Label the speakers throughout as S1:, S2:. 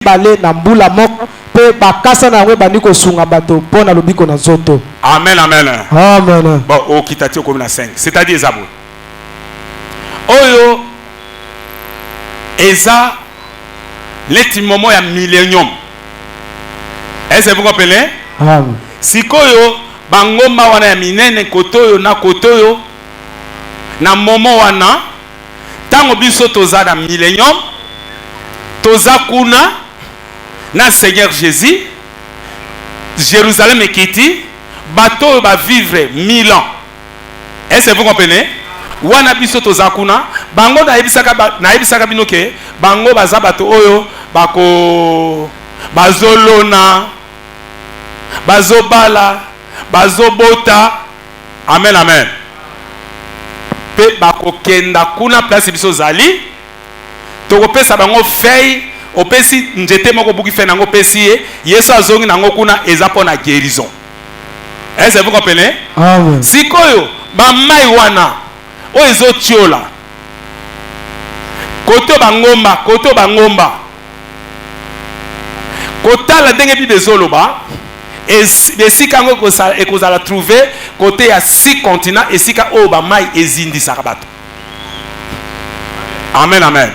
S1: balé na mbula moko pe bakasa na ngwe bandiko sunga bato pona lobiko na zoto.
S2: Amen, amen.
S1: Amen.
S2: Bon, au kitati comme na 5. C'est-à-dire Zabou. Oyo Eza leti momo ya millennium. Est-ce que vous comprenez?
S1: Amen.
S2: Sikoyo bangomba wana ya minene kotoyo na kotoyo na momo wana tango biso toza na millennium toza kuna na Seigneur Jésus Jérusalem ekiti bato ba vivre 1000 ans. Est-ce que vous comprenez? Wana biso toza kuna bango na yebisaka bino ke bango baza bato oyo bako bazolona bazobala bazobota. Amen, amen. Pe bako kenda kuna place biso zali tokopesa bango fei opesi njete moko buki fe nango pesi ye Yesu azongi nango kuna eza pona guérison. Est-ce que vous comprenez?
S1: Amen.
S2: Sikoyo ba mai wana o ezo tiola koto bangomba kotala ndenge bi bezoloba esika ngo ekozala trouver côté ya 6 continents esika o ba mai ezindisaka bato. Amen, amen.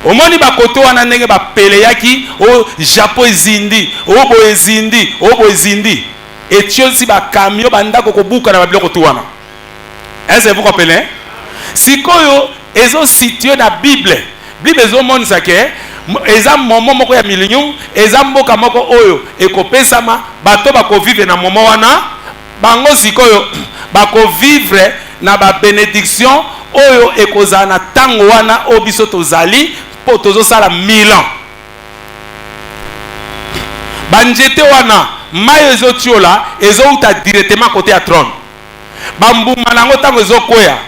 S2: Omoni ba koto wana ndenge ba pele yaki o Japon ezindi o bo ezindi etiosi ba camion bandako kobuka na babiloko to wana. Est-ce que vous comprenez? Sikoyo ezo situé na Bible ezo monisa ke eza momo moko ya millennium eza mboka moko oyo ekopesama bato bako vivre na momo wana bango sikoyo bako vivre na ba bénédiction oyo ekozala na tango wana obiso tozali po tozo sala 1000 ans. Banjete wana mayo ezo tiola ezo uta directement côté ya trône. Bambuma nango tango ezo koya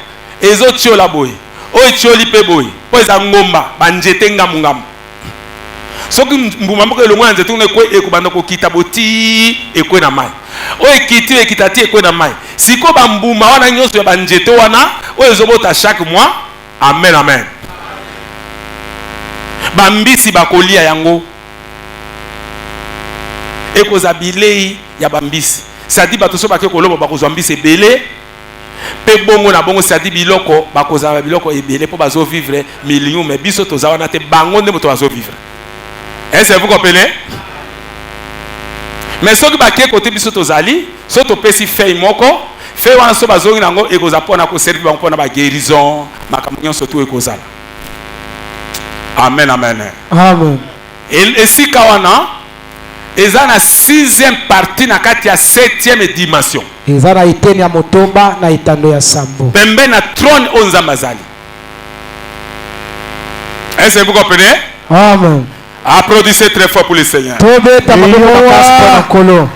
S2: ezo tiola boy oyo tioli pe boy po eza ngomba banjete ngamu soki mbuma moko elongo na nzete ngone ko ekobanda kokita boti ekwe na mai oyo ekitati ekwe na mai siko bambuma wana nyonso ya banjete wana oyo ezobota chaque mois. Amen, amen. Bambisi bakolia yango ekoza bilei ya bambisi sadi bato so bake koloba bakozwa mbisi ebele pe bongo na bongo sadi biloko bakozala biloko ebele po bazo vivre millions mais biso toza wana te bango nde moto bazo vivre. Est-ce que vous comprenez? Mais soki bake kote biso tozali so topesi fei moko fei wana so bazongi nango ekoza pona ko servir bango pona ba guérison makambo nyonso to ekozala. Amen, amen.
S1: Amen.
S2: Esika wana eza na 6e partie na kati ya 7e dimension.
S1: Eza na iteni ya motomba na itando ya sambo.
S2: Pembe na trône onzambazali. Est-ce que vous comprenez?
S1: Amen.
S2: Applaudissez très fort pour le Seigneur.
S1: Tobe tamako na kolo.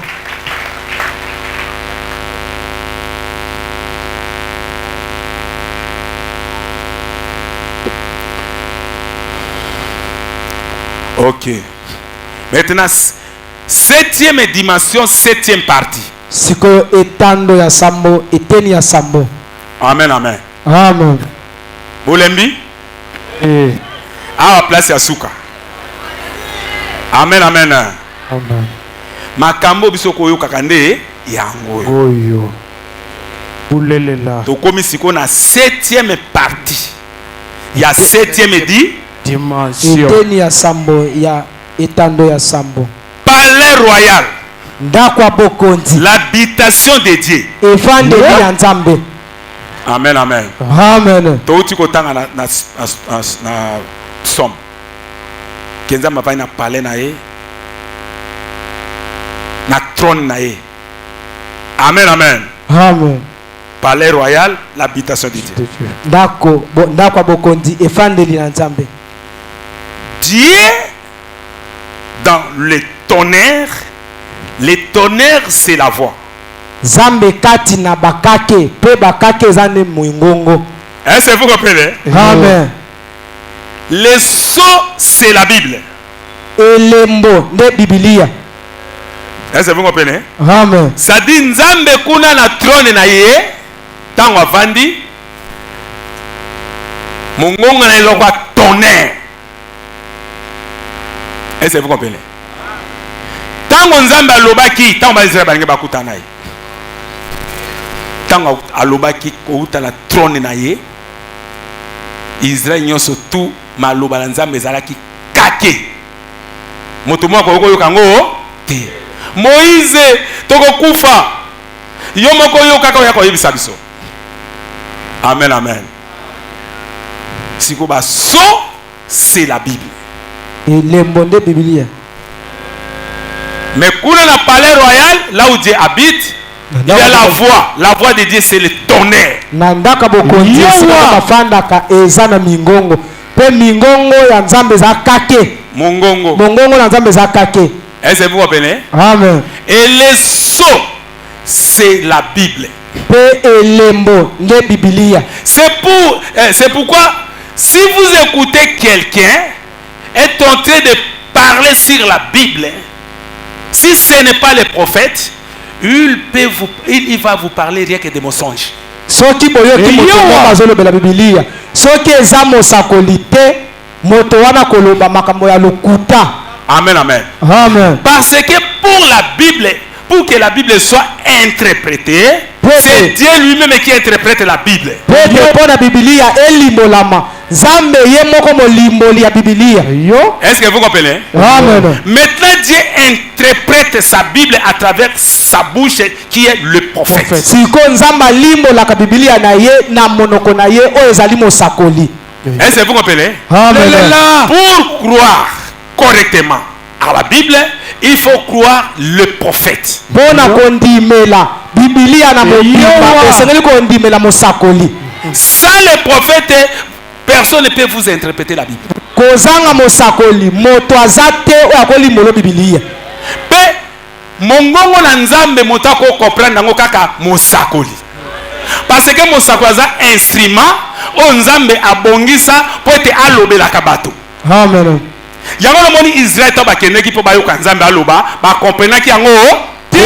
S2: OK. Maintenant 7e dimension, 7e partie.
S1: Siko etando ya sambo, eteni ya sambo.
S2: Amen, amen.
S1: Amen.
S2: Bolembi? À place ya suka. Amen, amen.
S1: Amen.
S2: Makambo biso koyoka kande yango.
S1: Oyo. Ulelela.
S2: Tokomi siko na 7e partie. Ya 7e
S1: dimension. Eteni ya sambo ya etando ya sambo.
S2: Palais royal.
S1: Ndakwa bokonzi.
S2: L'habitation de Dieu.
S1: Efande ya Nzambe.
S2: Amen, amen.
S1: Amen.
S2: Touti kotanga na somme. Kenza mavai na palais na ye. Na trône na ye. Amen, amen.
S1: Amen.
S2: Palais royal, l'habitation de Dieu.
S1: Ndakwa bokonzi efande ya Nzambe.
S2: Dieu dans le tonnerre c'est la voix.
S1: Zambe kati na bakake pe bakake zane mwingongo.
S2: Est-ce que vous comprenez?
S1: Amen.
S2: Le sceau c'est la Bible.
S1: Elembo de Biblia.
S2: Est-ce que vous comprenez?
S1: Amen.
S2: Ça dit Nzambe kuna na trône na ye tango avandi mongongo na eloko tonnerre. Est-ce que vous comprenez? Tango nzambe alobaki, tango ba Israël balingi bakutana ye. Tango alobaki kouta na trône na ye, Israël nyonso tout maloba na nzambe ezalaki kake. Moto moko okoyoka ngo te. Moïse tokokufa. Yo moko yoka ka yako yebisa biso. Amen, amen. Sikoba so, c'est la Bible.
S1: Et l'embondé Biblia.
S2: Mais quand on a palais royal, là où Dieu habite, il y a la voix. La voix de Dieu, c'est le tonnerre.
S1: Nandaka bokonzi sika bafandaka eza na mingongo. Pe mingongo ya nzambe za kake.
S2: Mongongo.
S1: Mongongo na nzambe za kake.
S2: Est-ce que vous comprenez?
S1: Amen.
S2: Et le sceau, c'est la Bible.
S1: Pe elembo nge Biblia.
S2: C'est pourquoi si vous écoutez quelqu'un est en train de parler sur la Bible, si ce n'est pas le prophète, il va vous parler rien que de mensonges.
S1: Soki boyoki moto bazoloba la Biblia. Soki eza mosakoli te, moto wana koloba makambo ya lokuta.
S2: Amen, amen.
S1: Amen.
S2: Parce que pour la Bible, pour que la Bible soit interprétée, c'est Dieu lui-même qui interprète la Bible.
S1: Pour la Biblia elimolama. Zambe ye moko molimboli ya Biblia.
S2: Est-ce que vous comprenez?
S1: Amen.
S2: Maintenant Dieu interprète sa Bible à travers sa bouche qui est le prophète.
S1: Siko nzamba limbola ka Biblia na ye na monoko na ye o ezali mosakoli.
S2: Est-ce que vous comprenez?
S1: Amen.
S2: Pour croire correctement à la Bible, il faut croire le prophète.
S1: Bona kondimela Biblia na mobimba esengeli kondimela mosakoli.
S2: Sans le prophète, personne ne peut vous interpréter la Bible.
S1: Kozanga mosakoli moto azate o akoli molo Biblia.
S2: Pe mongongo na nzambe motako comprendre ngo kaka mosakoli. Parce que mosakoli za instrument o nzambe abongisa po ete alobelaka bato.
S1: Amen.
S2: Yango na moni Israël to bakendeki po bayoka nzambe aloba ba comprendre ki yango te.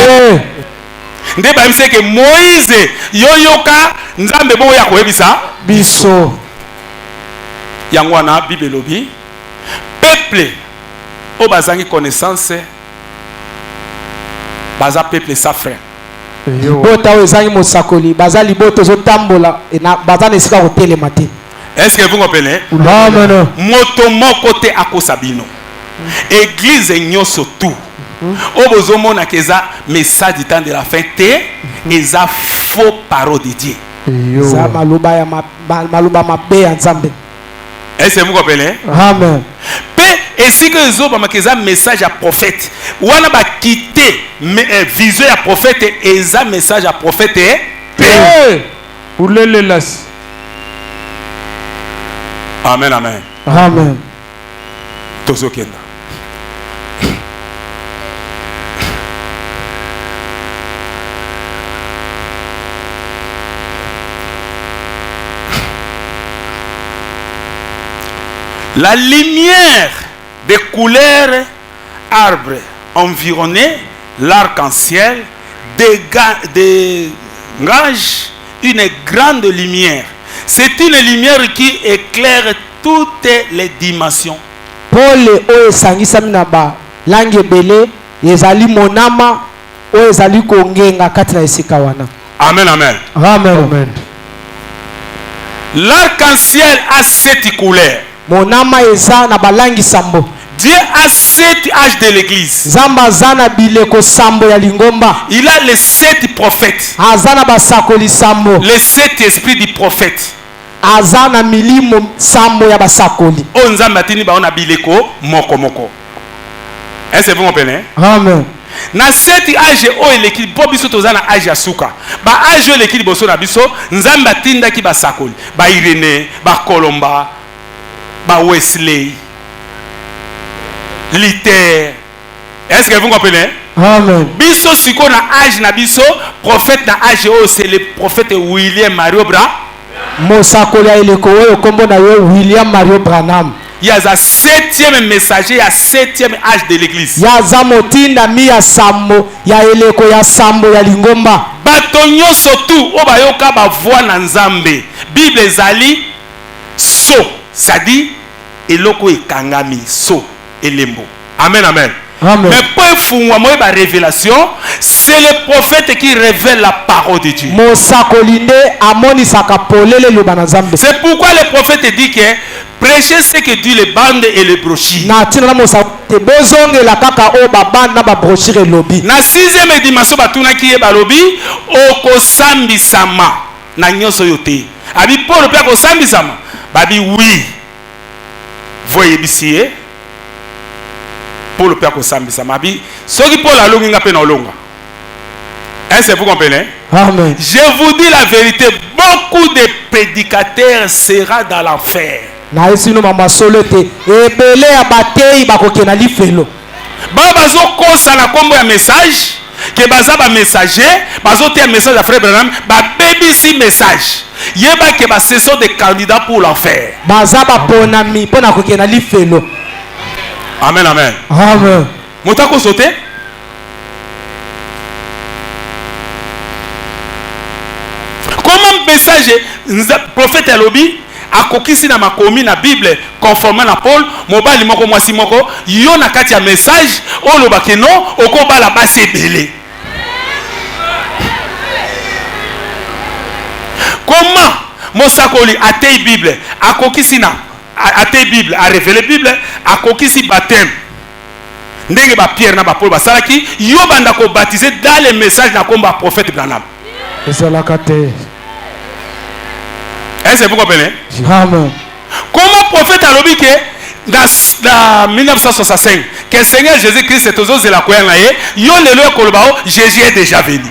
S2: Nde ba yebise ke Moïse yoyoka nzambe bo ya koyebisa
S1: biso.
S2: Yango na Bible lobi peuple o bazangi connaissance baza peuple sa frère.
S1: Bota ezangi mosakoli bazali boto zo tambola na bazana esika kotelema te.
S2: Est-ce que vous comprenez?
S1: Amen.
S2: Moto moko te akosabino. Église nyonso tout. Obozo mona keza message du temps de la fin te eza faux parole de Dieu.
S1: Za maluba ya maluba mabe ya nzambe.
S2: Est-ce que vous comprenez?
S1: Amen.
S2: Et si que les autres ont message à prophète, ou on a quitté vision à prophète et un message à prophète. Amen, amen.
S1: Amen.
S2: Tozokenda. La lumière des couleurs arbres environnés, l'arc-en-ciel dégage une grande lumière. C'est une lumière qui éclaire toutes les dimensions.
S1: Paul o esangisa minaba langi ebele ezali monama o ezali kongenga kati na esika wana.
S2: Amen, amen.
S1: Amen. Amen.
S2: L'arc-en-ciel a 7 couleurs.
S1: Monama eza na balangi sambo.
S2: Dieu a 7 âges de l'église.
S1: Zamba zana bileko sambo ya lingomba.
S2: Il a les 7 prophètes.
S1: Azana basakoli sambo.
S2: Les 7 esprits du prophète.
S1: Azana milimo sambo ya basakoli.
S2: Onza matini ba ona bileko moko moko. Est-ce que vous comprenez?
S1: Amen.
S2: Na 7 âges o elekili po biso tozana âge ya suka. Ba âge o elekili boso na biso nzamba tinda ki basakoli. Ba Irénée, ba Colomba, ba Wesley, Luther. Est-ce que vous comprenez?
S1: Amen.
S2: Biso siko na âge na biso prophète na âge o c'est le prophète William Mario Branham.
S1: Mosakoli ya eleko oyo kombo na yo William Mario Branham.
S2: Il y a un 7e messager, il y a 7e âge de l'église.
S1: Ya zamotinda mi ya sambo ya eleko ya sambo ya lingomba.
S2: Bato nyonso tu obayoka ba voix na nzambe. Bible ezali so, ça dit eloko ekangami so elembo. Amen, amen.
S1: Amen.
S2: Mais pour une révélation, c'est le prophète qui révèle la parole de Dieu. C'est pourquoi le prophète dit que prêcher ce que dit les bandes et les brochures. Na 6e dimension, batunaki ye balobi okosambisama na nyoso yote. Abi Paul pe okosambisama. Babi oui. Voyez ici. Paul pe okosambisama. Abi soki Paul alongi nga pe na olonga. Est-ce que vous comprenez?
S1: Amen.
S2: Je vous dis la vérité, beaucoup de prédicateurs seront dans l'enfer.
S1: Na esino mama solete ebele abatei bakokena lifelo.
S2: Ba bazo kosa na kombo ya message que baza ba messager, bazo te message à frère Branham, ba BBC message. Yeba que ba ce sont des candidats pour l'enfer.
S1: Baza ba ponami pona kokena lifelo.
S2: Amen, amen.
S1: Amen.
S2: Motako sauter? Comment message prophète Elobi a kokisi na makomi na Bible conformément à Paul mobali moko mwasi moko yo na kati ya message oloba ke non okoba la base belé. Comment mosakoli atei Bible a kokisi na atei Bible a révélé Bible a kokisi baptême ndenge ba Pierre na ba Paul basalaki yo banda ko baptiser dans les messages na komba prophète Branham. Est-ce que vous comprenez?
S1: Amen.
S2: Comment prophète a dit que dans 1965 que le Seigneur Jésus-Christ est aux de la cour yo le loi kolbao Jésus est déjà venu.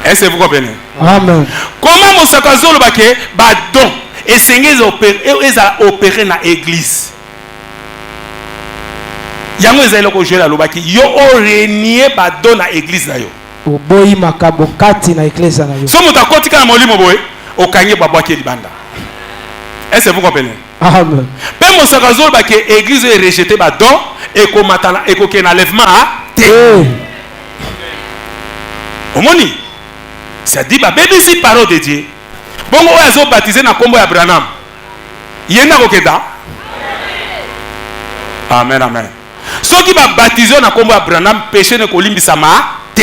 S2: Est-ce que vous comprenez?
S1: Amen.
S2: Comment mon sakazo le baké ba don et Seigneur a opéré dans l'église. Yango ezali ko jouer la lobaki yo o renier ba don na église na yo.
S1: Oboyi makabo kati na eklesa na yo.
S2: So mutakotika na molimo boye okanye babwaki libanda. Est-ce que vous comprenez?
S1: Amen.
S2: Pe mosakazo ba ke église est rejeté ba don et ko matana et ko ke na lèvement a te. Omoni. Ça dit ba BBC parole de Dieu. Bongo oyazo baptisé na kombo ya Branham. Yena ko keda. Amen, amen. Soki ba baptisé na kombo ya Branham péché ne ko limbisama te.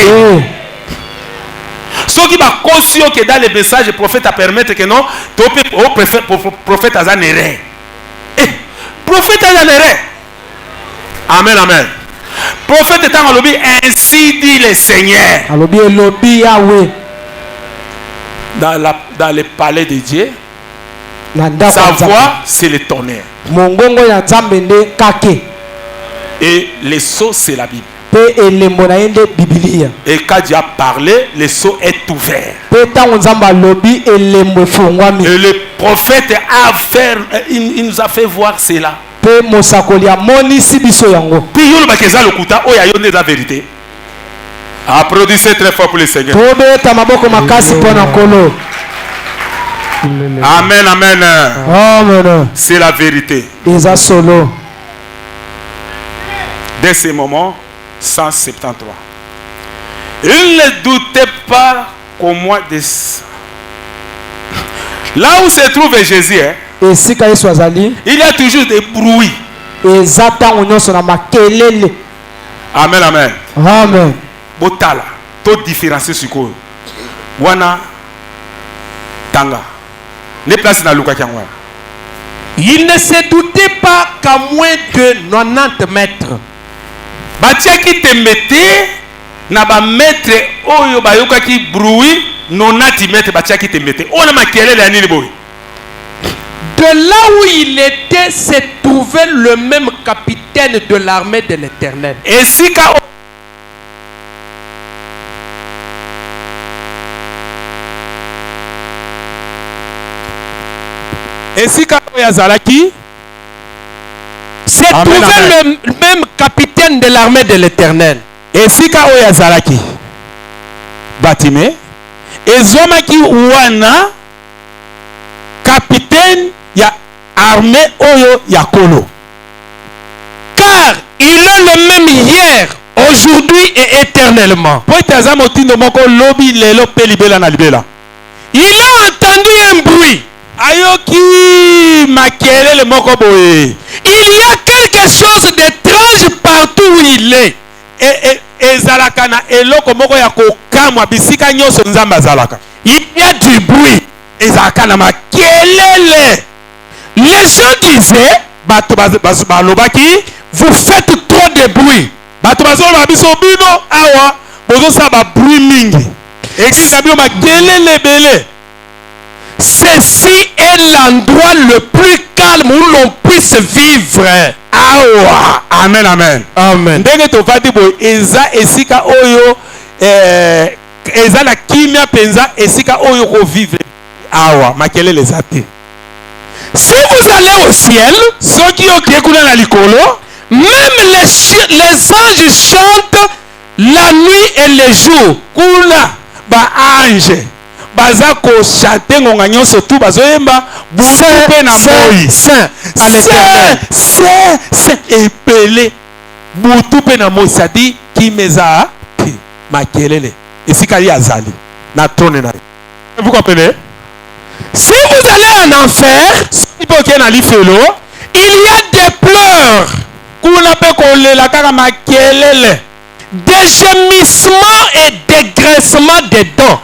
S2: Ceux qui va conscient que dans les messages le prophète a permettre que non prophète a zanéré. Prophète a zanéré. Amen, amen. Prophète est en lobby, ainsi dit le Seigneur.
S1: Lobby Yahweh.
S2: Dans le palais de Dieu, sa voix c'est le tonnerre. Et le sceau c'est la Bible. Et quand Dieu a parlé, le sceau est ouvert. Et le prophète il nous a fait voir cela. Puis il y a la vérité. Applaudissez très fort pour le Seigneur. Amen, amen. C'est la vérité. Dès ce moment 173. Il ne doutait pas qu'au mois de... Là où se trouve Jésus, il y a toujours des bruits. Amen, amen.
S1: Amen.
S2: Botala, tout différencier sur quoi? Wana Tanga. Les places dans Luka Kiangwa.
S3: Il ne se doutait pas qu'à moins de 90 mètres.
S2: Batia qui te mettait na ba mètre oyo ba yoka ki bruit 90 mètres batia qui te mettait. On a makelele ya nini boy.
S3: De là où il était se trouvait le même capitaine de l'armée de l'Éternel.
S2: Et si ka Yazalaki
S3: se trouvait le même capitaine de l'armée de l'Éternel.
S2: Et si ka Yazalaki Batime ezomaki wana capitaine ya armée oyo ya kolo.
S3: Car il est le même hier, aujourd'hui et éternellement.
S2: Il a entendu un bruit. ayoki makelele moko boye.
S3: Il y a quelque chose d'étrange partout où il est.
S2: Ezalaka na eloko moko ya kokamwa bisika nyonso nzambe azalaka.
S3: Il y a du bruit.
S2: Ezalaka na makelele.
S3: Les gens disaient,
S2: Bato balobaki,
S3: vous faites trop de bruit.
S2: bato bazoloba biso bino awa bozosala ba bruit mingi. Église na bino makelele ebele.
S3: Ceci est l'endroit le plus calme où l'on puisse vivre.
S2: Awa. Amen, amen.
S3: Amen.
S2: Ndenge tofati boye eza esika oyo eza na kimia penza esika oyo ko vivre. Awa makelele eza te.
S3: Si vous allez au ciel,
S2: Soki okie kuna na likolo,
S3: même les anges chantent la nuit et le jour.
S2: kuna ba ange baza ko chanter ngonga nyonso tu bazoyemba butu pe na moi.
S3: Saint à l'éternel.
S2: C'est epele butu pe na moi, c'est-à-dire kimeza te makelele esika ye azali na trône na. Vous comprenez?
S3: Si vous allez en enfer,
S2: Il peut qu'il y ait un lifelo.
S3: il y a des pleurs,
S2: Kuna pe kolela kaka makelele.
S3: des gémissements et des graissements des dents.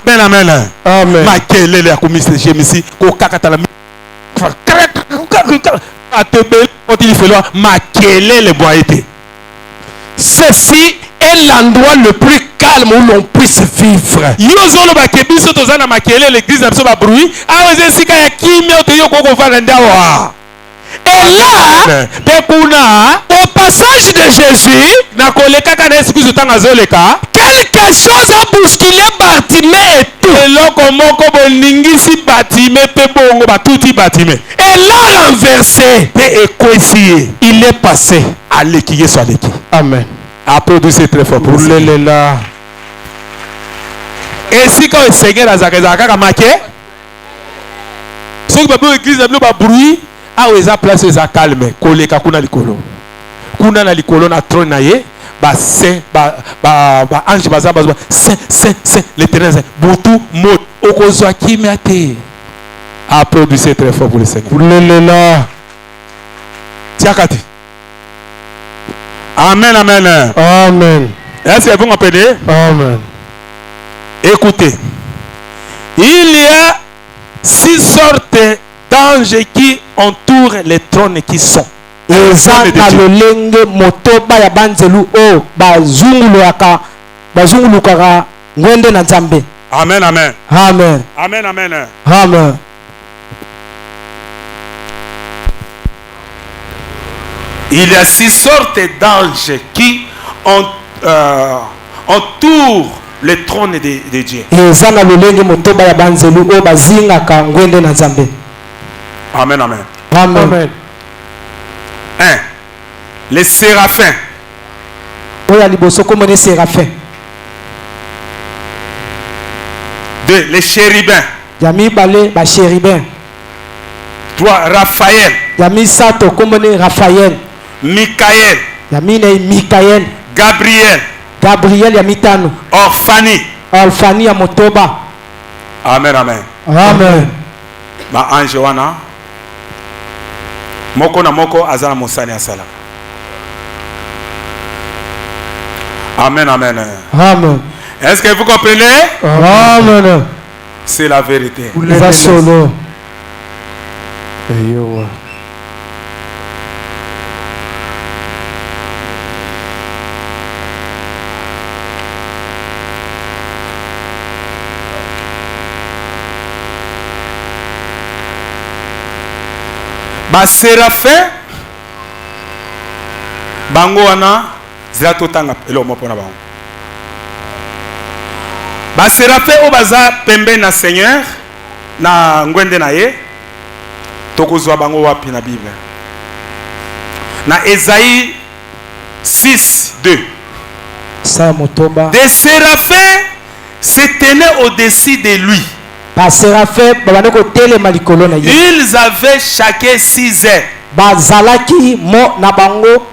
S2: Amen, amen.
S3: Amen.
S2: Makelele ya komisi jemisi ko kakata la atebe oti lifelo makelele boite.
S3: Ceci est l'endroit le plus calme où l'on puisse vivre.
S2: Yozolo bakebiso tozana makelele l'église na biso ba bruit. Aweze sika ya kimio te yoko ko fana ndawa.
S3: Et là, au passage de Jésus, quelque chose a bousculé Bartimée et tout. Et l'a renversé. Il est passé. Amen.
S2: Applaudissez très fort pour lui. Et si quand le Seigneur a zaka soki babi église na bino ba bruit awa eza place eza calme koleka kuna likolo kuna na likolo na trône na ye ba saint ba ange baza saint l'éternel butu mot okozwa kimia te. Applaudissez très fort pour le Seigneur. Tiakati. Amen, amen.
S3: Amen.
S2: Est-ce que vous comprenez?
S3: Amen.
S2: Écoutez, il y a 6 sortes d'anges qui entourent les trônes qui sont.
S1: eza na lolenge motoba ya banzelu o bazungulukaka ngwende na nzambe.
S2: Amen, amen.
S1: Amen.
S2: Amen, amen.
S1: Amen.
S2: Il y a 6 sortes d'anges qui entourent les trônes de Dieu.
S1: eza na lolenge motoba ya banzelu o bazingaka ngwende na nzambe.
S2: Amen, amen.
S1: Amen.
S2: 1. Les séraphins.
S1: oyo liboso komone séraphin.
S2: 2. Les chérubins.
S1: ya mibale bachérubin.
S2: 3. Raphaël.
S1: ya misato komone Raphaël.
S2: Michael.
S1: ya minei Mikael.
S2: Gabriel.
S1: Gabriel ya mitano.
S2: Orphanie.
S1: Alfani ya motoba.
S2: Amen, amen.
S1: Amen.
S2: Ba ange wana moko na moko azana mosani asala. Amen, amen.
S1: Amen.
S2: Est-ce que vous comprenez?
S1: Amen.
S2: C'est la vérité.
S1: eza solo.
S2: Ba séraphin bango wana zela totanga elo mo pona bango. Ba séraphin o baza pembe na Seigneur na ngwende na ye tokozwa bango wapi na Bible. Na Esaïe 6:2.
S1: sa motoba.
S2: Des séraphins se tenaient au-dessus de lui.
S1: baséraphin babandi kotelema likolo na ye.
S2: Ils avaient chacun 6 ailes.
S1: bazalaki mo na bango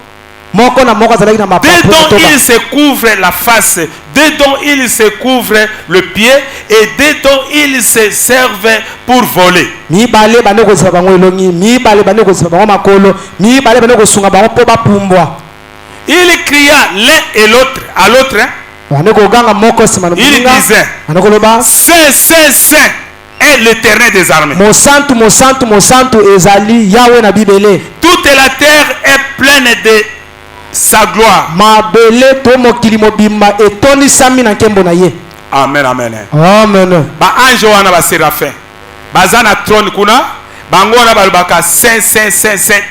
S1: moko na moko azalaki na mapapu
S2: Dedans
S1: kotoba.
S2: il se couvre la face, dedans il se couvre le pied et dedans il se servent pour voler.
S1: Mibale bane kozela bango elongi, mibale bane kozela bango makolo, mibale bane kosunga bango po bapumbwa.
S2: Il cria l'un et l'autre à l'autre, hein.
S1: Bane koganga moko sima na
S2: Il
S1: muninga.
S2: disait,
S1: Bane koloba
S2: Saint, Saint, Saint est l'Éternel des armées.
S1: Mosantu mosantu mosantu ezali Yahweh na bibele.
S2: Toute la terre est pleine de sa gloire.
S1: Mabele to mokili mobimba etoni sami na nkembo na ye.
S2: Amen, amen.
S1: Amen.
S2: Ba ange wana ba séraphin baza na trône kuna bango wana balobaka Saint, Saint, Saint, Saint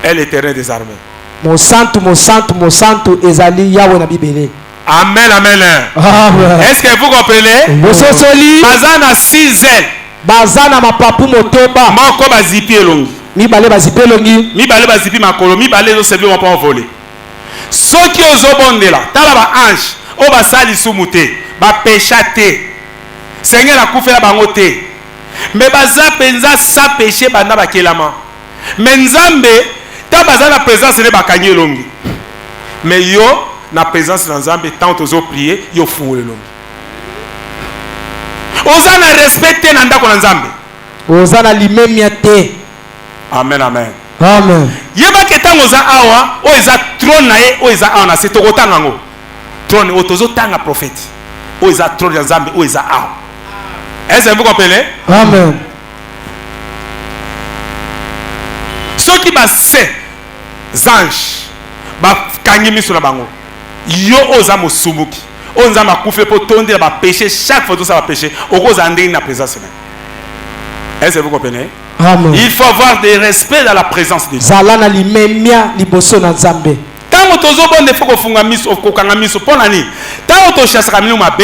S2: est l'Éternel des armées.
S1: Mosantu mosantu mosantu ezali Yahweh na bibele.
S2: Amen, amen.
S1: Amen.
S2: Est-ce que vous comprenez?
S1: Bososoli
S2: Baza na 6 ailes.
S1: baza na mapapu motoba.
S2: Moko bazipi elongi.
S1: Mibale bazipelongi.
S2: Mibale bazipi makolo. Mibale zo servi mo pa voler. Soki ozobondela tala ba ange o basali sumute ba pécha te. Seigneur akufela bango te. Mais baza penza sa péché banda bakelama. Mais nzambe ta baza na présence ne bakanyi elongi. Mais yo na présence na nzambe tant ozo prier yo fungole elongi. Oza na respecter na ndako na nzambe.
S1: Oza na limemia te.
S2: Amen, amen.
S1: Amen.
S2: Yeba ketango za awa o eza trône na ye o eza awa na se tokotanga ngo. Trône o tozo tanga prophète. O eza trône ya nzambe o eza awa. Est-ce que vous comprenez?
S1: Amen.
S2: Ceux qui ba se anges ba kangi miso na bango. Yo oza mosumuki. O nzamba kufe po tonde ba péché chaque fois ça va péché. O ko za ndenge na présence na. Est-ce que vous comprenez?
S1: Amen.
S2: Il faut avoir des respects dans la présence de Dieu.
S1: Zala na limemia liboso na nzambe.
S2: Tango tozo bonde faut ko funga miso ko kanga miso pona ni. Tango to chasaka milu mabe,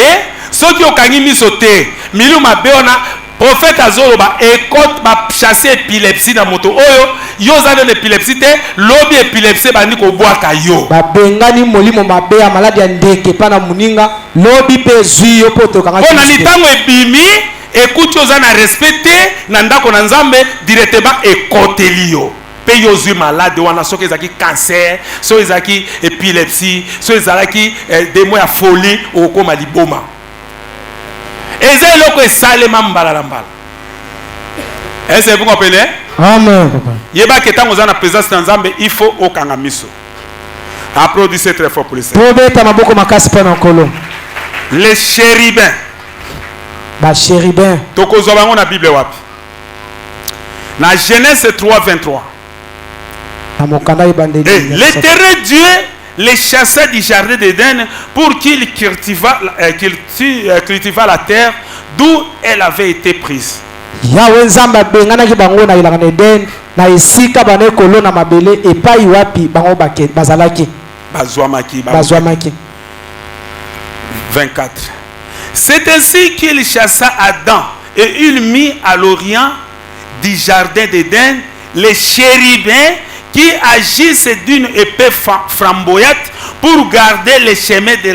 S2: soki okangi miso te, milu mabe ona prophète azolo ba ekot ba chasser épilepsie na moto oyo, yo za de épilepsie te, lobi épilepsie bandi ko bwaka yo.
S1: Babengani molimo mabe ya maladi ya ndeke pana muninga, lobi pe zui yo poto kanga.
S2: Pona ni tango ebimi, écoute oza na respecter na ndako na nzambe directement ekoteli yo. Pe yo zui malade wana soki ezaki cancer, so ezaki épilepsie, so ezaki démon ya folie okoma liboma. Eza eloko esalema mbala na mbala. Est-ce que vous comprenez?
S1: Amen.
S2: Yeba ketango oza na présence na nzambe il faut okanga miso. Applaudissez très fort pour le Seigneur.
S1: Tobeta maboko makasi pana nkolo.
S2: Les chérubins.
S1: Ba chérubin.
S2: Tokozwa bango na Bible wapi? Na Genèse 3:23.
S1: Na mokanda ibandeli.
S2: L'Éternel Dieu les chassa du jardin d'Éden pour qu'il cultivât la terre d'où elle avait été prise.
S1: Yahweh nzambe abenganaki bango na ilanga na Eden na esika bana ekolo na mabele epai wapi bango bazalaki. Bazwamaki.
S2: 24. C'est ainsi qu'il chassa Adam et il mit à l'orient du jardin d'Éden les chérubins qui agissent d'une épée flamboyante pour garder les chemins de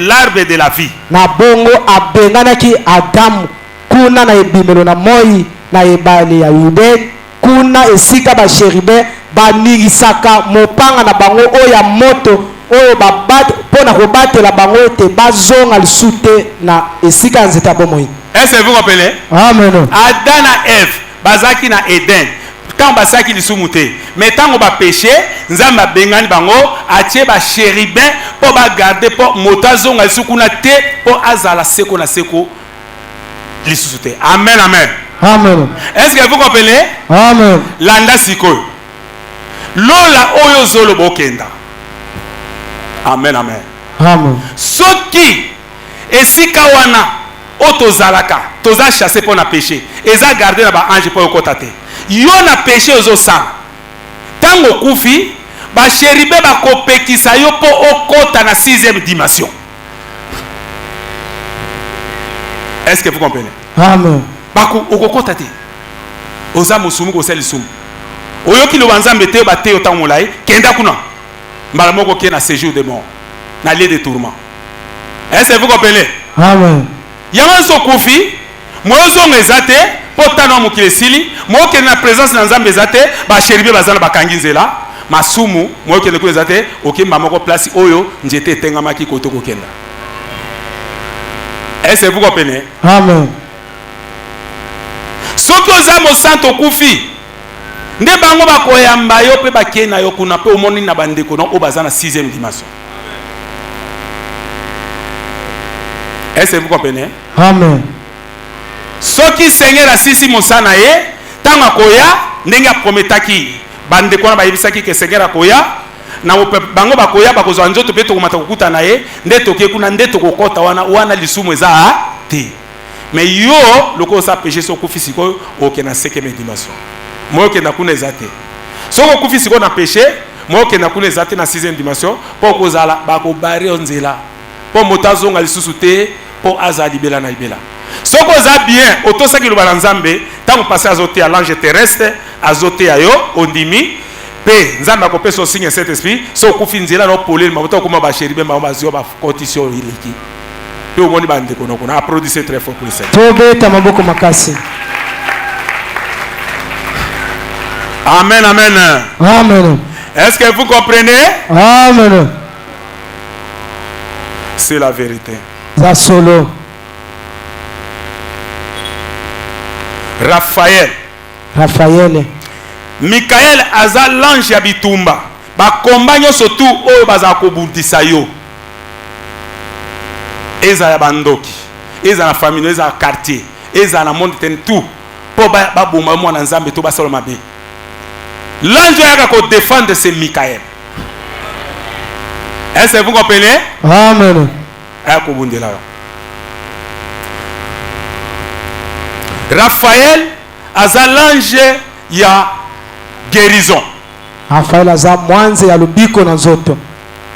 S2: l'arbre de la vie.
S1: Na bongo abenganaki Adam kuna na ebimelo na moi na ebale ya Eden kuna esika ba chérubin baningisaka mopanga na bango oya moto oyo babate pona kobatela bango ete bazonga lisute na esika nzeta bomoi.
S2: Est-ce que vous comprenez?
S1: Amen.
S2: Adam et Ève bazaki na Eden. Quand basaki lisumu te, mais tant on va pécher, nzamba bengani bango atie ba chérubin pour ba garder pour motazonga lisukuna te pour azala seko na seko lisusu te. Amen, amen.
S1: Amen.
S2: Est-ce que vous comprenez?
S1: Amen.
S2: Landa sikoyo. Lola oyo zolo bokenda. Amen, amen.
S1: Amen.
S2: Soki esika wana otozalaka toza chasser pour na péché eza garder na ba ange pour okota te. Yo na péché ozo sala. Tango kufi ba chérubin ba kopekisa yo po okota na 6e dimension. Est-ce que vous comprenez?
S1: Amen.
S2: Bako okokota te. Oza musumu ko seli sumu. Oyoki lo banzambe te ba te otango molai kenda kuna. Mbala moko ke na séjour de mort. Na lieu de tourment. Est-ce que vous comprenez?
S1: Amen.
S2: Yamanso kufi mozo ngezate potana mukile sili moke na présence na nzambe zate ba chérubin bazana bakangi nzela masumu moi okende kuna ezate okimba moko place oyo nzete etengamaki koto kokenda. Est-ce que vous comprenez?
S1: Amen.
S2: Soki oza mosantu okufi nde bango bakoyamba yo pe bakei na yo kuna pe omoni na bandeko na oyo baza na 6e dimension. Est-ce que vous comprenez?
S1: Amen.
S2: Soki Seigneur asisi mosana ye ntango akoya ndenge aprometaki bandeko na bayebisaki ke Seigneur akoya na bango bakoya bakozwa nzoto pe tokomata kokuta na ye nde toke kuna nde tokokota wana lisumu eza te. Mais yo loko sa péché so kufi siko oke na 5e dimension. Moi ke na kuna ezate. Soko kufi siko na péché, moi ke na kuna ezate na 6e dimension po kozala bako bari onzela. Po motazonga lisusu te po azali bela na ibela. Soko za bien otosaki lobala nzambe tango passer azote à l'ange terrestre azote ayo ondimi pe nzambe akopesa signe cet esprit so kufi nzela no polele mabuta ko ba chéribe ma bazio ba condition iliki. On a produit très fort pour le Seigneur. Amen, amen.
S1: Amen.
S2: Est-ce que vous comprenez?
S1: Amen.
S2: C'est la vérité.
S1: Ça solo.
S2: Raphaël. Michael aza l'ange ya bitumba. Ba kombanyo surtout oyo baza ko bundisa yo. Eza ya bandoki, eza na famille, eza na quartier, eza na monde ten tout. Po ba bomba mo na nzambe to ba solo mabe. L'ange yaka ko défendre c'est Michael. Est-ce que vous comprenez?
S1: Amen.
S2: Aya ko bundela. Raphaël aza l'ange ya guérison.
S1: Raphaël aza mwanze ya lubiko na nzoto.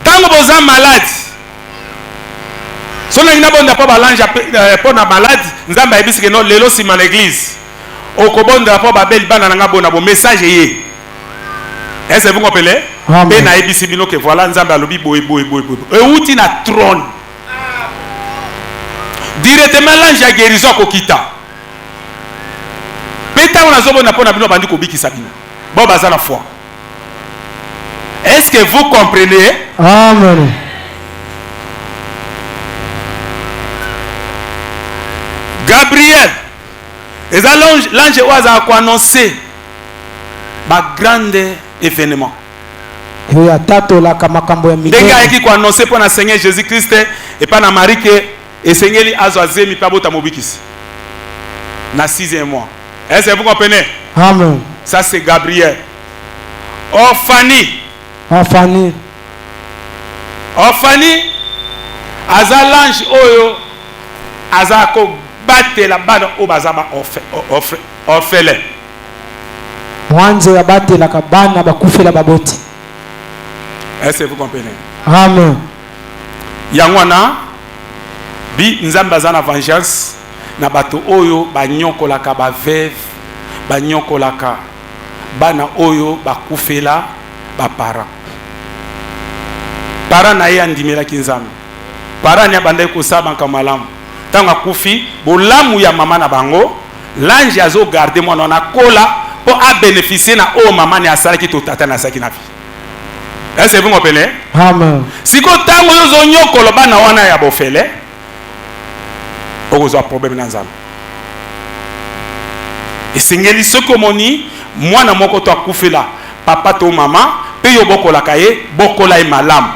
S2: Tango boza malade. Si on a une bonne balange pour la malade, nous avons dit que nous l'élo si mal l'église. Au cobon de la pour Babel banana bon abo message est. Est-ce que vous comprenez? Ben na ebisi bino que voilà nous avons lobi boy. Et outi na trône. Directement l'ange a guérison ko kita. Peta on a zobo na pona bino bandi ko biki sabina. Bon baza la foi. Est-ce que vous comprenez?
S1: Amen.
S2: Gabriel, et l'ange a annoncé ma grande événement.
S1: Il y a tato la kamakambo ya milele.
S2: Denga eki ko annoncer pour na Seigneur Jésus-Christ et pas na Marie que et Seigneur li azoazé mi pabota mobikisi. Na 6e mois. Est-ce que vous comprenez?
S1: Amen.
S2: Ça c'est Gabriel. Orphanie. Aza l'ange oyo azako battre la bana au bazaba orphelin.
S1: Mwanze ya battre la kabana bakufela baboti.
S2: Est-ce que vous comprenez?
S1: Amen.
S2: Yangwana bi nzamba za na vengeance na bato oyo banyokolaka ba veuve banyokolaka bana oyo bakufela ba para. Para na ye andimela kinzambe. Para ni abandai kosaba kamalamu. Tanga kufi bolamu ya mama na bango l'ange azo garder moi na kola pour a bénéficier na o mama ni asala ki to tata na saki na vie. Est-ce que vous comprenez?
S1: Amen.
S2: Si ko tango yo zo nyokolo bana wana ya bofele ozo problème na nzambe. Esengeli soko moni mwana moko to akufela papa to mama pe yo bokola kaye bokola e malamu.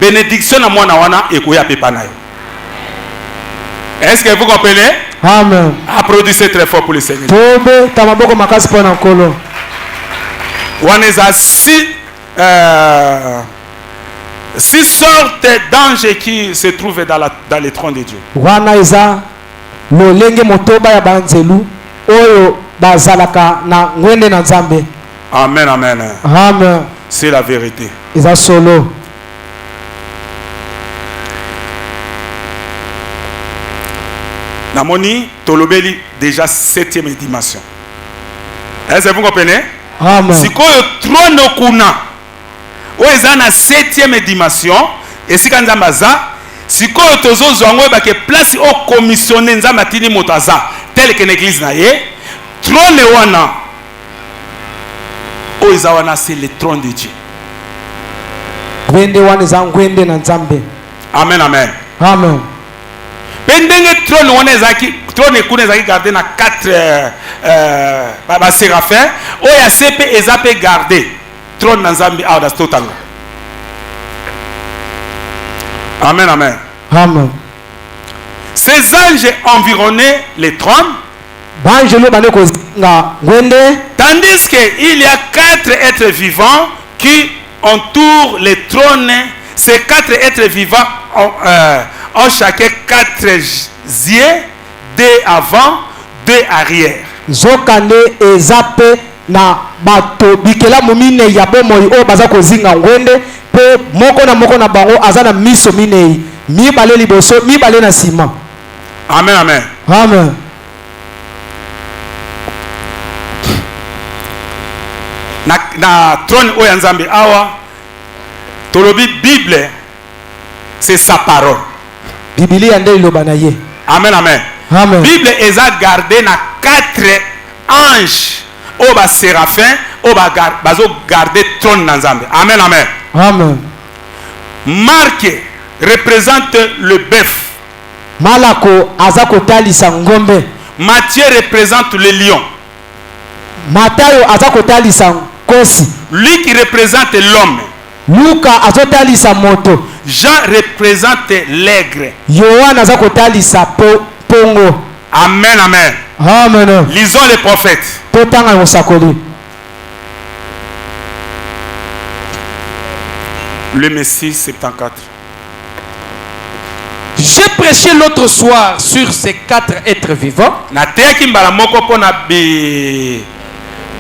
S2: Bénédiction na mwana wana ekoya pepa na yo. Est-ce que vous comprenez?
S1: Amen.
S2: Applaudissez très fort pour le Seigneur.
S1: Tobe tamaboko makasi pona nkolo.
S2: Waneza six sortes d'anges qui se trouvent dans les trônes de Dieu.
S1: Wana eza lolenge motoba ya banzelu oyo bazalaka na ngwende na nzambe.
S2: Amen, amen.
S1: Amen.
S2: C'est la vérité.
S1: Eza solo.
S2: Namoni tolobeli déjà 7e dimension. Est-ce que vous comprenez?
S1: Amen.
S2: Si ko trône kuna o eza na 7e dimension et si kanza maza si ko tozo zwango ba ke place o commissionner nzamba tini motaza tel que l'église na ye trône wana o eza wana c'est le trône de Dieu.
S1: ngwende wana eza ngwende na nzambe.
S2: Amen, amen.
S1: Amen.
S2: Pendenge trône wana ezaki trône kuna ezaki gardé na 4 ba séraphins oya sepe eza pe gardé trône na nzambe awa da stotanga. Amen, amen.
S1: Amen.
S2: Ces anges environnaient les trônes.
S1: Banjelo bane kozinga ngwende.
S2: Tandis qu'il y a 4 êtres vivants qui entourent les trônes. Ces 4 êtres vivants ont chacun 4 yeux, 2 avant, 2 arrière.
S1: Zokande ezape na bato bikela mumine ya bomoi o baza kozinga ngwende pe moko na bango azana miso minei mibale liboso mibale na sima.
S2: Amen, amen.
S1: Amen.
S2: Na trône oya nzambe awa tolobi Bible c'est sa parole.
S1: Biblia nde iloba na ye.
S2: Amen, amen.
S1: Amen.
S2: Bible eza gardé na 4 anges o ba séraphins o ba bazo garder trône na nzambe. Amen, amen.
S1: Amen.
S2: Marc représente le bœuf.
S1: Malako azako talisa ngombe.
S2: Matthieu représente le lion.
S1: Matayo azako talisa kosi.
S2: Luc représente l'homme.
S1: Luka azotalisa moto.
S2: Jean représente l'aigre.
S1: Yohana azako talisa pongo.
S2: Amen, amen.
S1: Amen.
S2: Lisons les prophètes.
S1: Totanga mosakoli.
S2: Le Messie 74.
S3: J'ai prêché l'autre soir sur ces 4 êtres vivants.
S2: Na teyaki mbala moko pona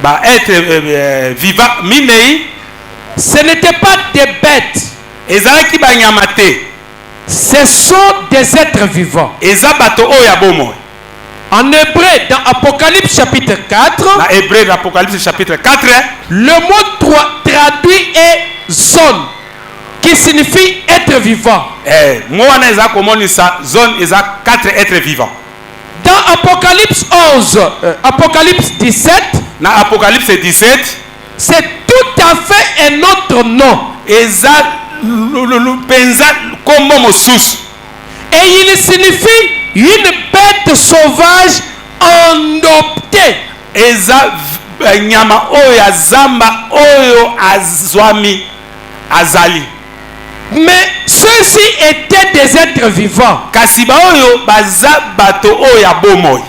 S2: ba être vivant minei.
S3: Ce n'étaient pas des bêtes.
S2: Ezalaki ba nyama te.
S3: Ce sont des êtres vivants.
S2: Eza bato oya bomo.
S3: En hébreu, dans Apocalypse chapitre 4,
S2: Na hébreu d'Apocalypse chapitre 4,
S3: le mot traduit est zone, qui signifie être vivant.
S2: mwana eza komonisa zone eza 4 êtres vivants.
S3: Dans Apocalypse 11, Apocalypse 17,
S2: Na Apocalypse 17,
S3: c'est tout à fait un autre nom.
S2: eza penza kombo mosusu.
S3: Et il signifie une bête sauvage endoptée.
S2: Eza nyama oyo ya zamba oyo azwami azali.
S3: Mais ceux-ci étaient des êtres vivants.
S2: Kasi ba oyo baza bato oyo ya bomoi.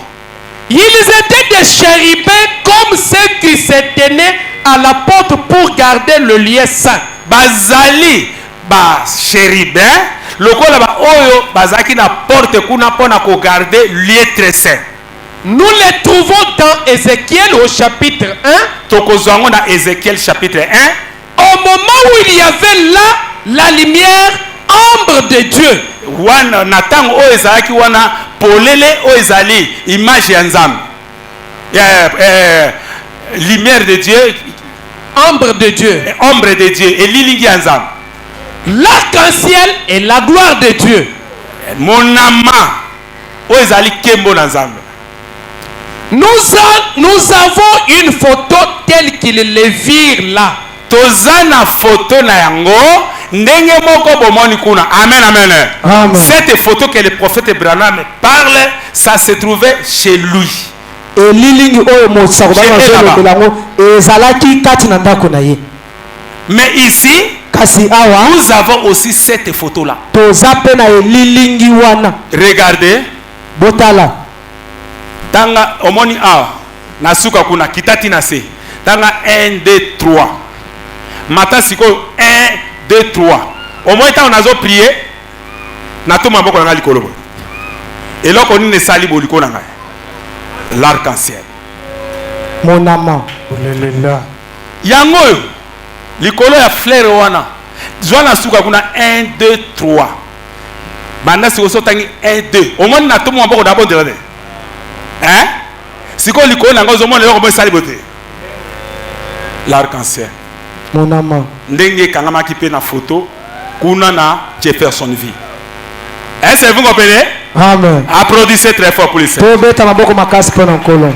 S3: Ils étaient des chérubins comme ceux qui se tenaient à la porte pour garder le lieu saint.
S2: Bazali ba chérubin lokola ba oyo bazaki na porte kuna pona ko garder lieu très saint.
S3: Nous les trouvons dans Ézéchiel au chapitre 1.
S2: Tokozwango na Ézéchiel chapitre 1.
S3: Au moment où il y avait là la lumière, ombre de Dieu.
S2: Wana natango oyo ezalaki wana polele oyo ezali image ya nzambe. Lumière de Dieu,
S3: Ombre de Dieu.
S2: ombre de Dieu et lilingi ya nzambe.
S3: L'arc-en-ciel est la gloire de Dieu.
S2: Monama oyo ezali kembo na nzambe.
S3: Nous avons une photo telle qu'ils les virent là.
S2: Toza na photo na yango ndenge moko bomoni kuna. Amen, amen.
S1: Amen.
S2: Cette photo que le prophète Branham parle, ça se trouvait chez lui.
S1: Elilingi oyo mosako bana zolobela ngo ezalaki kati na ndako na ye.
S2: Mais ici,
S1: Kasi awa
S2: nous avons aussi cette photo là.
S1: toza pe na elilingi wana.
S2: Regardez.
S1: Botala.
S2: Tanga omoni awa na suka kuna kitati na se. Tanga 1 2 3. Mata siko 1 2 3. Omoi ta onazo prier na to maboko na likolo. Eloko nini sali boliko na ngai. L'arc-en-ciel.
S1: Mon amant.
S2: Yango yo likolo ya fleur wana. Zwana suka kuna 1 2 3. Banda siko so tangi 1 2. Omoni na to maboko na bonde là. Hein? Siko likolo na ngozo mona eloko bo sali bote. L'arc-en-ciel.
S1: Mon amant.
S2: Ndenge kangamaki pe na photo kuna na Jeffersonville. Est-ce que vous comprenez?
S1: Amen.
S2: Applaudissez très fort pour le Seigneur.
S1: Tobeta maboko makasi pona nkolo.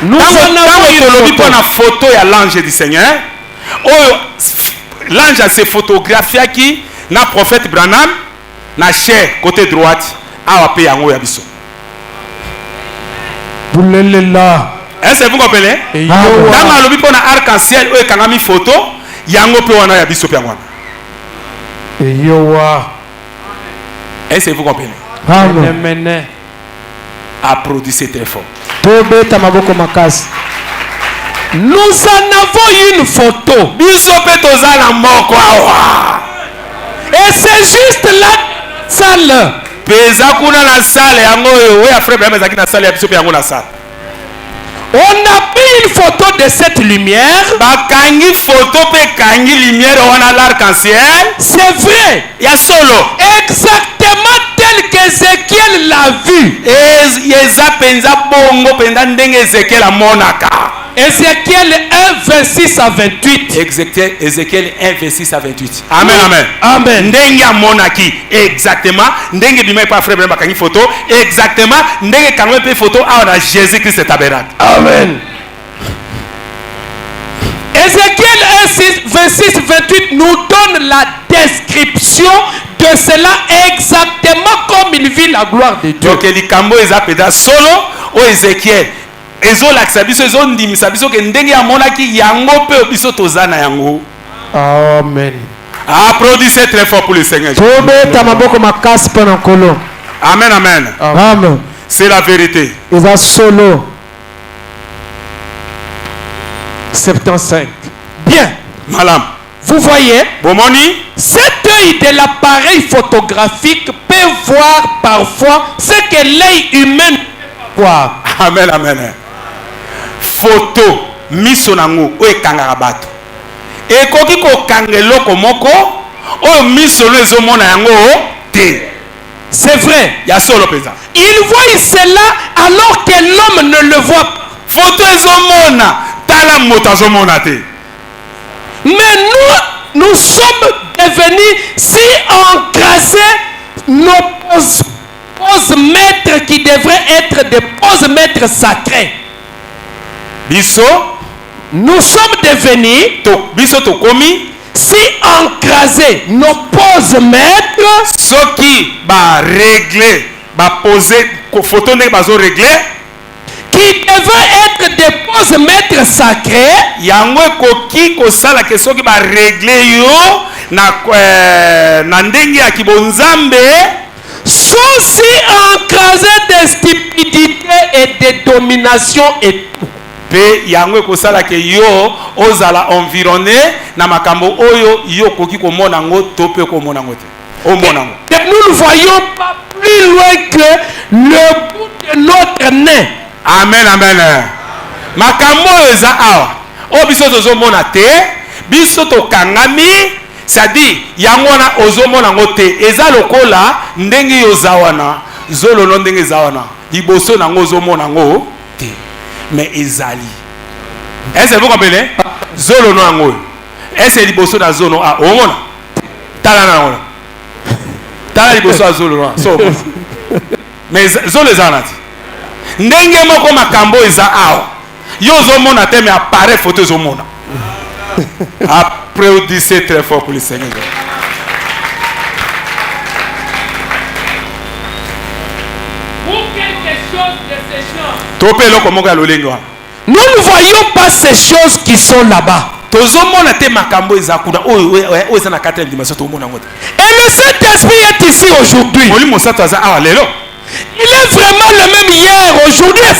S3: Nous en avons une
S2: Quand
S3: photo.
S2: on a photo ya l'ange du Seigneur, oh, l'ange se photographia qui na prophète Branham na chair côté droite awa pe yango ya biso. Est-ce que vous comprenez? Dans le but na arc-en-ciel o ekangami photo yango pe wana ya biso pe wana. Est-ce que vous comprenez?
S3: Amen.
S2: Applaudissez très fort.
S3: Nous en avons une photo. Et c'est juste la salle. On a pris une photo de cette lumière. C'est vrai. Exactement tel qu'Ézéchiel l'a vu. Ézéchiel 1, 26 à 28.
S2: Ézéchiel 1, 26 à 28. Amen, amen.
S3: Amen.
S2: Ndenga monaki. Exactement. Ndenga bima pas frère bima kangi photo. Exactement. Ndenga kangi pe photo à Jésus-Christ est tabernacle.
S3: Amen. Ézéchiel 1, 26, 28 nous donne la description de cela exactement comme il vit la gloire de Dieu.
S2: Donc les cambo ils appellent solo au Ézéchiel. Ezo laksa biso ezo ndimisa biso ke ndenge ya monaki yango pe biso tozana yango.
S3: Amen.
S2: Applaudissez très fort pour le Seigneur. Amen, amen.
S1: Amen.
S2: C'est la vérité.
S1: Eza solo.
S3: 75. Bien.
S2: Malam.
S3: Vous voyez,
S2: Bomoni,
S3: cet œil de l'appareil photographique peut voir parfois ce que l'œil humain ne peut pas voir.
S2: amen, amen. Photo miso nango o ekangaka bato. Ekoki ko kangeloko moko o miso no ezomona yango te.
S3: C'est vrai.
S2: Ya solo peza.
S3: Il voit cela alors que l'homme ne le voit pas.
S2: Photo ezomona tala moto azomona te.
S3: Mais nous sommes devenus si encrassés nos poses maîtres qui devraient être des poses maîtres sacrés.
S2: Biso,
S3: nous sommes devenus
S2: biso to komi
S3: si encrasés nos poses maîtres.
S2: Ceux qui ba régler, ba poser photo ne bazo régler.
S3: Qui devaient être des poses maîtres sacrés.
S2: Yango koki ko sala ke soki ba régler yo na ndenge ya kibonzambe
S3: sont si encrasés de stupidité et de domination et tout.
S2: Pe yango ko sala ke yo ozala environné na makambo oyo yo koki ko mona ngo to pe ko mona ngo te. O mona ngo.
S3: Nous ne voyons pas plus loin que le bout de notre nez.
S2: Amen, amen. Makambo eza awa. O biso tozo mona te, biso to kangami, c'est-à-dire yango na ozo mona ngo te. Eza lokola ndenge yo zawana, zolo no ndenge zawana. Liboso na ngo zo mona ngo te. Mais ezali. Est-ce que vous comprenez? Zolo no ngo. Est-ce que liboso na zono a o mona? Tala na ngo. Tala liboso a zolo no. So. Mais zolo zanati. Ndenge moko makambo eza awa yo zomona te mais apparaît photo zomona. Applaudissez très fort pour le Seigneur.
S3: Pour quelque chose de ces gens,
S2: Topé loko moko ya lolengo.
S3: nous ne voyons pas ces choses qui sont là-bas.
S2: Tozomona te makambo eza kuna oyo eza na 4e dimension tomona ngote.
S3: Et le Saint-Esprit est ici aujourd'hui.
S2: Oli mosato aza awa lelo.
S3: Il est vraiment le même hier, aujourd'hui et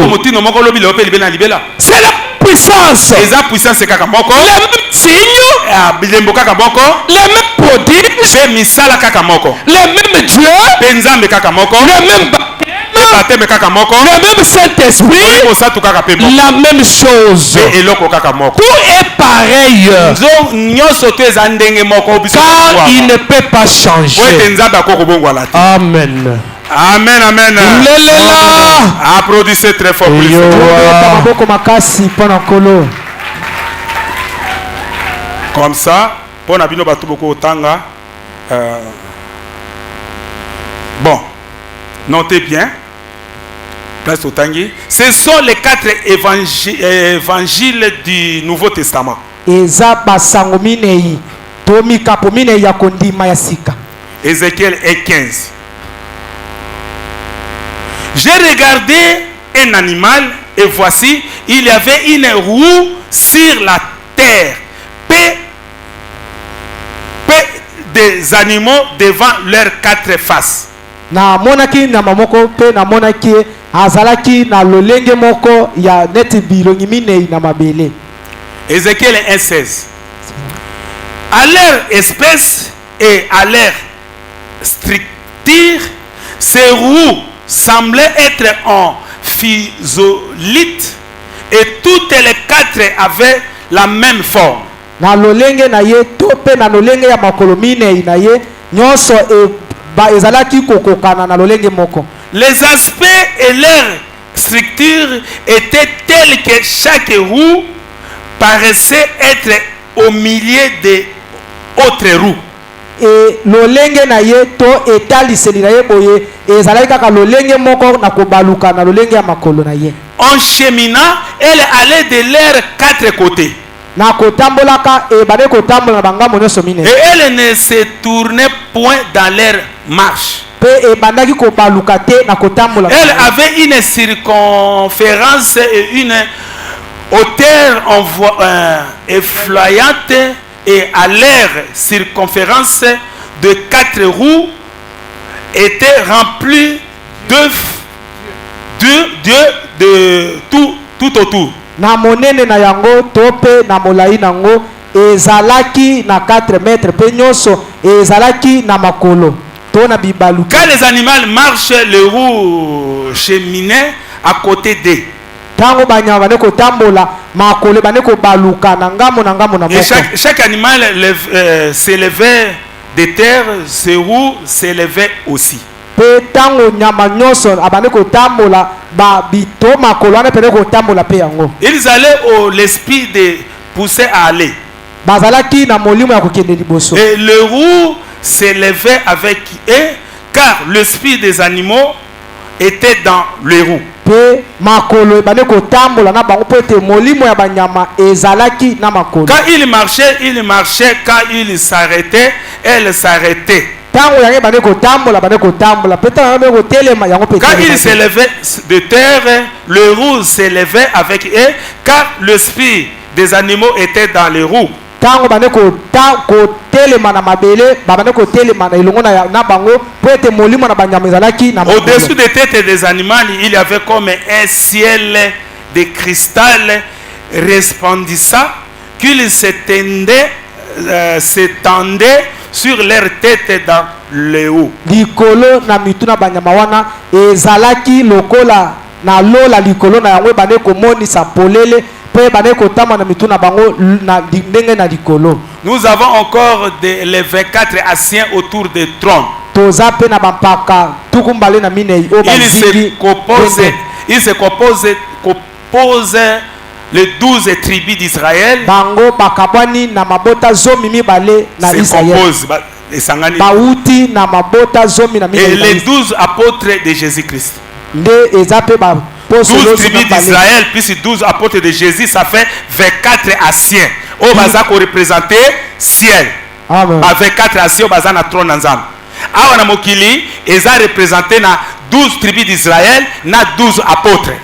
S3: pour toujours. C'est la puissance.
S2: Les
S3: mêmes signes. Les mêmes prodiges. Les mêmes dieux. Le même baptême. Le même Saint-Esprit. La même chose. Tout est pareil. Car il ne peut pas changer. Amen.
S2: Amen, amen. Applaudissez très fort. Comme ça, pour Nabino Batuboko Otanga. Bon, notez bien. Place Otangi. Ce sont les 4 évangiles du Nouveau Testament.
S1: eza basango minei to mikapo minei ya kondima ya sika.
S2: Ézéchiel 1:15. J'ai regardé un animal et voici, il y avait une roue sur la terre, paix des animaux devant leurs quatre faces.
S1: Na monaki na mamoko pe na monaki azalaki na lolenge moko ya neti bilongi minei na mabele.
S2: Ézéchiel 1:16. À leur espèce et à leur structure, ces roues semblaient être en physolite et toutes les quatre avaient la même forme.
S1: Na lolenge na ye to pe na lolenge ya makolo minei na ye nyonso ezalaki kokokana na lolenge moko.
S2: Les aspects et leur structure étaient tels que chaque roue paraissait être au milieu des autres roues.
S1: Et lolenge na ye to etaliseli na ye boye ezalaki kaka lolenge moko na kobaluka na lolenge ya makolo na ye.
S2: En cheminant, elle allait de leurs quatre côtés.
S1: Na kotambolaka e bade kotambola na bangambo nyonso minei.
S2: Et elle ne se tournait point dans leur marche.
S1: Pe e bandaki kobaluka te na kotambola.
S2: Elle avait une circonférence et une hauteur effrayante, et à leur circonférence de quatre roues était remplie de tout autour.
S1: Na monene na yango tope na molai nango ezalaki na 4 mètres pe nyonso ezalaki na makolo to na bibalu.
S2: Quand les animaux marchent, les roues cheminaient à côté d'eux.
S1: Tango banyama bane ko tambola makolo bane ko baluka na ngamo na moko.
S2: Et chaque animal s'élevait de terre, ses roues s'élevaient aussi.
S1: Pe tango nyama nyonso abane ko tambola ba bito makolo ane pene ko tambola pe yango.
S2: Ils allaient au l'esprit de pousser à aller.
S1: Bazalaki na molimo ya kokende liboso.
S2: Et le roue s'élevait avec eux, car l'esprit des animaux était dans les roues.
S1: Pe makolo bane ko tambola na bango po ete molimo ya banyama ezalaki na makolo.
S2: Quand il marchait, quand il s'arrêtait, elle s'arrêtait.
S1: Tango yango bane ko tambola pe tango bane ko telema yango pe.
S2: Quand il s'élevait de terre, le roue s'élevait avec eux, car l'esprit des animaux était dans les roues.
S1: Tango bane ko telema na mabele bane ko telema na ilongo na bango po ete molimo na banyama ezalaki na makolo.
S2: Au-dessus des têtes des animaux, il y avait comme un ciel de cristal resplendissant qu'il s'étendait sur leur tête dans le haut.
S1: Likolo na mituna banyama wana ezalaki lokola na lola likolo na yango bane ko monisa polele pe bane ko tama na mituna bango na ndenge na likolo.
S2: Nous avons encore les 24 anciens autour du trône.
S1: Toza pe na bampaka tukumbale na minei o
S2: baziki. Il se compose les 12 tribus d'Israël.
S1: Bango bakabwani na mabota zomi mibale na Israël. Bauti na mabota zomi na mibale.
S2: Et les 12 apôtres de Jésus-Christ.
S1: Nde ezape ba
S2: 12 tribus d'Israël plus 12 apôtres de Jésus, ça fait 24 anciens. Au bazar ko représenter ciel.
S1: Amen.
S2: 24 anciens au bazar na trône nzambe. Awa na mokili eza représenté na 12 tribus d'Israël na 12 apôtres.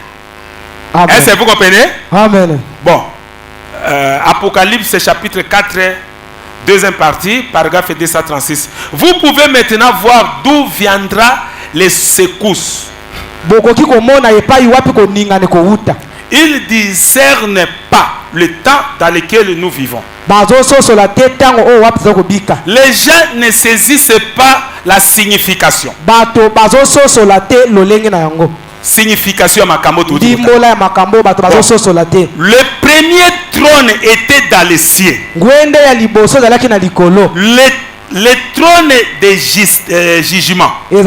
S2: Est-ce que vous comprenez?
S1: Amen.
S2: Bon, Apocalypse chapitre 4, deuxième partie, paragraphe 236. Vous pouvez maintenant voir d'où viendra les secousses. Ils ne discernent pas le temps dans lequel nous vivons. Les gens ne saisissent pas la signification. Signification makambo. Le premier trône était dans les cieux. Le trône de jugement. Le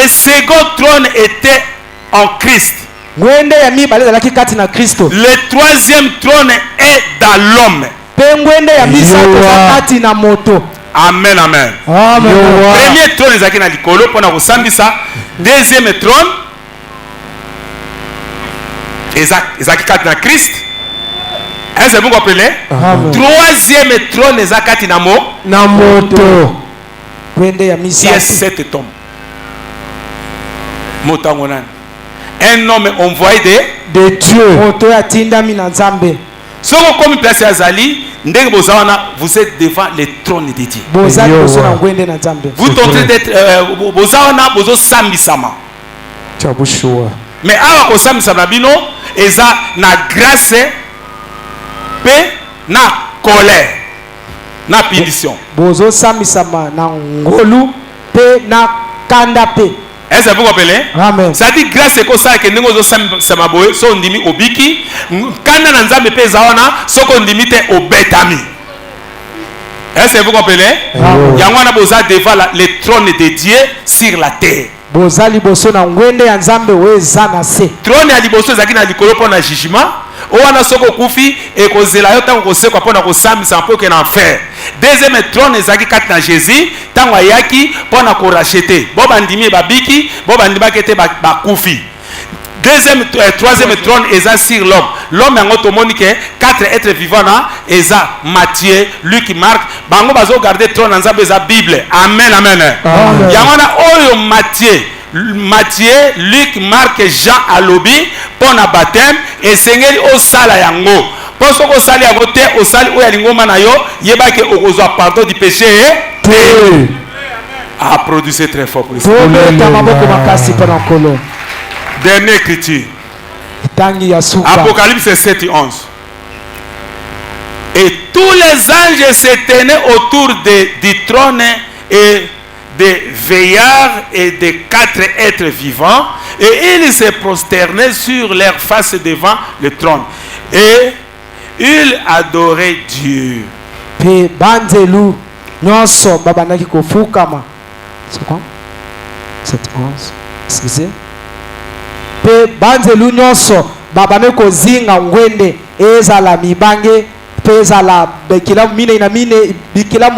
S2: second trône était en Christ. Le troisième trône est dans l'homme. Amen, amen. Premier trône ezaki na likolo pona kosambisa. Deuxième trône ezaki kati na Christ. Est-ce que vous comprenez? Troisième trône ezakati namo
S1: na moto wende ya
S2: qui est
S1: misato
S2: cet homme. Motangonan. Un homme envoyé
S1: de Dieu moto ya tindami na Nzambe
S2: soko comme place ya Zali ndenge bozawana vous êtes devant le trône de Dieu.
S1: bozali boso na ngwende na Nzambe
S2: Vous tentez d'être bozawana bozo sambisama.
S1: chabushua
S2: Mais awa ko sambisama bino eza na grâce pe na colère na punition.
S1: bozo sambisama na ngolu pe na kanda pe.
S2: Est-ce que vous comprenez?
S1: Amen.
S2: Ça dit grâce ko ça que ningo zo sambisama boye so ndimi obiki kanda na Nzambe pe zawana soko ndimi te obetami. Est-ce que vous comprenez? Yangwana boza devant le trône de Dieu sur la terre.
S1: bozali boso na ngwende ya Nzambe weza na se.
S2: Trône ya liboso ezaki na likolo pona na jugement. Owana soko kufi e kozela yo tango kosekwa pona kosambisa mpo ke na enfer. Deuxième trône ezaki kati na Jésus tango ayaki pona ko racheter. Bo bandimi babiki, bo bandimaki te bakufi. Troisième trône eza sur l'homme. L'homme yango tomoni ke 4 êtres vivants na eza Matthieu, Luc, Marc. Bango bazo garder trône na Nzambe eza Bible. Amen, amen. Yango na oyo Matthieu, Luc, Marc, Jean alobi pona baptême esengeli osala yango. Po soko osali yango te osali oyo alingoma na yo yebake okozwa pardon du péché te. Applaudissez très fort pour ça. Dernière écriture. Apocalypse 7 et 11. Et tous les anges se tenaient autour du trône et des veillards et des 4 êtres vivants, et ils se prosternaient sur leur face devant le trône. Et ils adoraient Dieu.
S1: Pe banzelu nyonso babandaki kofukama. C'est quoi? 7 11. Excusez. Pe banzelu nyonso babandaki kozinga ngwende ezala mibange pe ezala bekila mine ina mine bikila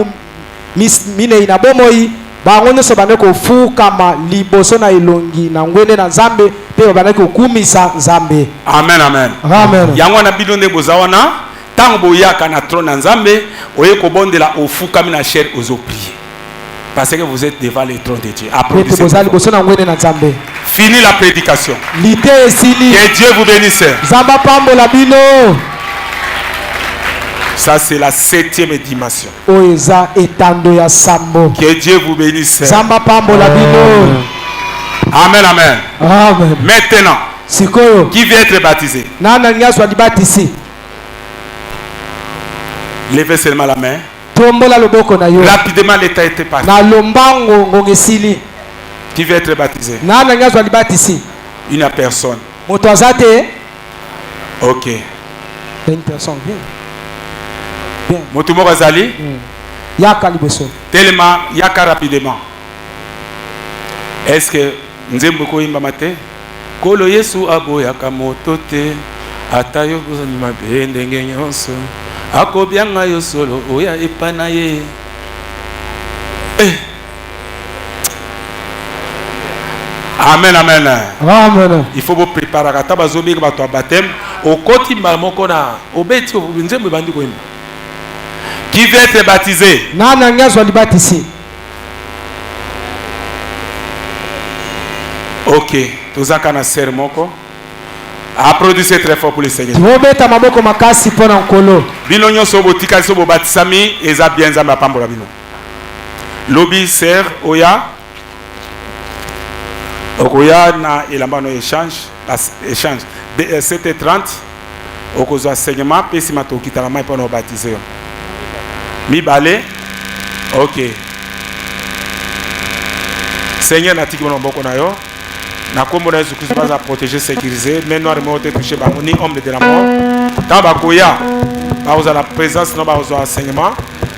S1: mine ina bomoi bango nyonso bandaki kofukama liboso na elongi na ngwende na Nzambe pe babandaki kokumisa Nzambe.
S2: Amen, amen.
S1: Amen.
S2: Yango na bino nde bozawana tango boyaka na trône na Nzambe oye kobondela ofukami na chair ozo prier. Parce que vous êtes devant le trône de Dieu. Applaudissez. Fini la prédication.
S1: Que
S2: Dieu vous bénisse. Ça c'est la 7e dimension. Que Dieu vous bénisse. Amen, amen. Maintenant, qui vient être baptisé? Levez seulement la main. Rapidement l'état était passé. Qui veut être baptisé? Il n'y a personne. Ok.
S1: Une personne, bien.
S2: Motumo Razali? Tellement, yaka rapidement. Est-ce que Nzembo Koimba Mate? Kolo Yesu abo yaka motote. Atayo kuzanima bendenge nyonso. Akobianga yo solo oya epana ye. Amen, amen.
S1: Amen.
S2: Il faut vous préparer à tabazobi que votre baptême au quotidien moko na obeti nzembo bandi ko. Qui veut être baptisé?
S1: Nana ngazwa libati.
S2: OK, tozaka na ser moko. Applaudissez très fort pour le Seigneur. Bino nyonso botika so bobatisami eza bien nzambe apambola bino. Lobby ser oya. Okoya na elambano échange 7h30 okozwa enseignement pesi matokita na mai pona baptiser. Mibale. OK. Seigneur natiki bona mboko na yo. Na kombo na Jésus Christ va protéger, sécuriser, mais nous allons te toucher par ni homme de la mort. Dans bakoya, ba la présence no ba enseignement,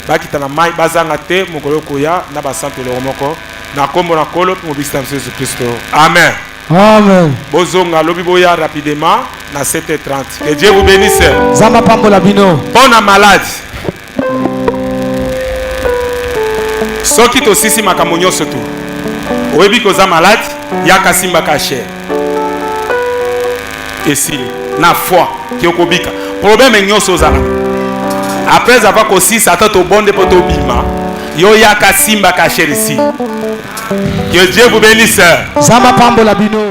S2: ba kitana mai bazanga te mokolo koya na ba santé le moko. Na kombo na kolo mo bistam Jésus Christ. Amen.
S1: Amen.
S2: Bozonga lobi boya rapidement na 7h30. Que Dieu vous bénisse.
S1: Zamba pambola bino.
S2: Bon malade. Soki to sisi makamonyo sotu. Oyebi koza malade. Yaka simba kache. Esili na foi ki okobika problème est nyonso ozala. Après avoir aussi Satan to bonde pour to bima. Yo ya kasimba ka Chelsea. Que Dieu vous bénisse.
S1: Zama pambo la bino.